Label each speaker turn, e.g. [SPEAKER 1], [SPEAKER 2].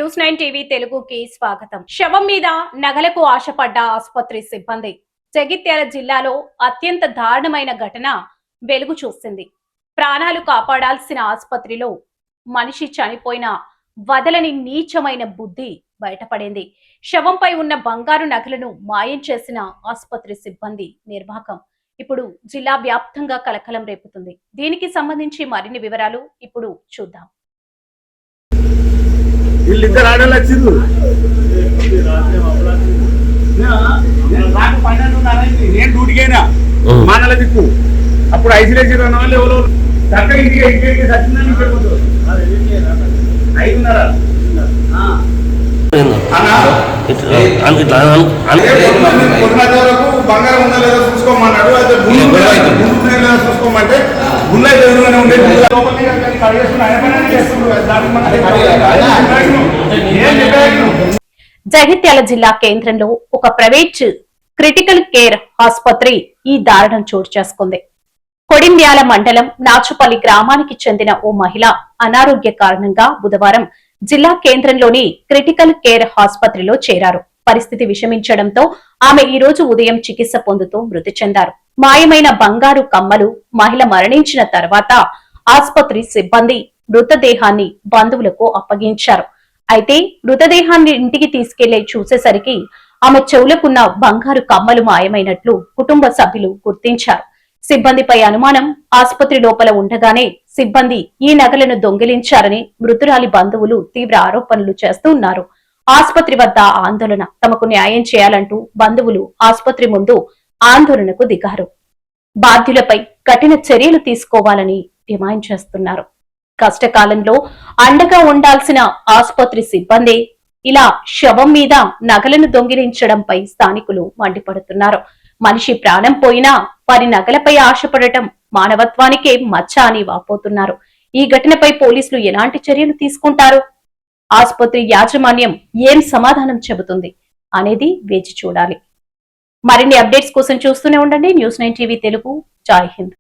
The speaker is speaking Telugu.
[SPEAKER 1] న్యూస్ 9 టీవీ తెలుగుకి స్వాగతం. శవం మీద నగలకు ఆశపడ్డ ఆసుపత్రి సిబ్బంది. జగిత్యాల జిల్లాలో అత్యంత దారుణమైన ఘటన వెలుగు చూసింది. ప్రాణాలు కాపాడాల్సిన ఆసుపత్రిలో మనిషి చనిపోయిన వదలని నీచమైన బుద్ధి బయటపడింది. శవంపై ఉన్న బంగారు నగలను మాయం చేసిన ఆసుపత్రి సిబ్బంది నిర్వాహకం ఇప్పుడు జిల్లా వ్యాప్తంగా కలకలం రేపుతుంది. దీనికి సంబంధించి మరిన్ని వివరాలు ఇప్పుడు చూద్దాం.
[SPEAKER 2] వీళ్ళిద్దరు ఆడలు వచ్చింది. నేను డ్యూటీకైనా మానల దిక్కు అప్పుడు ఐసోలేషన్ ఉన్న వాళ్ళు ఎవరు చక్కగా ఇంటికి సత్యనారాయణ వెళ్ళిపోతారు. 5:30 వరకు బంగారం ఉందా లేదా చూసుకోమన్నాడు. అయితే చూసుకోమంటే గుళ్ళ ఎదురుగానే ఉండేది.
[SPEAKER 1] జగిత్యాల జిల్లా కేంద్రంలో ఒక ప్రైవేట్ క్రిటికల్ కేర్ ఆసుపత్రి ఈ దారుణం చోటు చేసుకుంది. కొడింద్యాల మండలం నాచుపల్లి గ్రామానికి చెందిన ఓ మహిళ అనారోగ్య కారణంగా బుధవారం జిల్లా కేంద్రంలోని క్రిటికల్ కేర్ ఆసుపత్రిలో చేరారు. పరిస్థితి విషమించడంతో ఆమె ఈ రోజు ఉదయం చికిత్స పొందుతూ మృతి చెందారు. మాయమైన బంగారు కమ్మలు మహిళ మరణించిన తర్వాత ఆసుపత్రి సిబ్బంది మృతదేహాన్ని బంధువులకు అప్పగించారు. అయితే మృతదేహాన్ని ఇంటికి తీసుకెళ్లి చూసేసరికి ఆమె చెవులకున్న బంగారు కమ్మలు మాయమైనట్లు కుటుంబ సభ్యులు గుర్తించారు. సిబ్బందిపై అనుమానం ఆసుపత్రి లోపల ఉండగానే సిబ్బంది ఈ నగలను దొంగిలించారని మృతురాలి బంధువులు తీవ్ర ఆరోపణలు చేస్తున్నారు. ఆసుపత్రి వద్ద ఆందోళన. తమకు న్యాయం చేయాలంటూ బంధువులు ఆసుపత్రి ముందు ఆందోళనకు దిగారు. బాధ్యులపై కఠిన చర్యలు తీసుకోవాలని డిమాండ్ చేస్తున్నారు. కష్టకాలంలో అండగా ఉండాల్సిన ఆసుపత్రి సిబ్బంది ఇలా శవం మీద నగలను దొంగిలించడంపై స్థానికులు మండిపడుతున్నారు. మనిషి ప్రాణం పోయినా వారి నగలపై ఆశపడటం మానవత్వానికే మచ్చ అని వాపోతున్నారు. ఈ ఘటనపై పోలీసులు ఎలాంటి చర్యలు తీసుకుంటారు? ఆసుపత్రి యాజమాన్యం ఏం సమాధానం చెబుతుంది అనేది వేచి చూడాలి. మరిన్ని అప్డేట్స్ కోసం చూస్తూనే ఉండండి న్యూస్ 9 టీవీ తెలుగు. జై హింద్.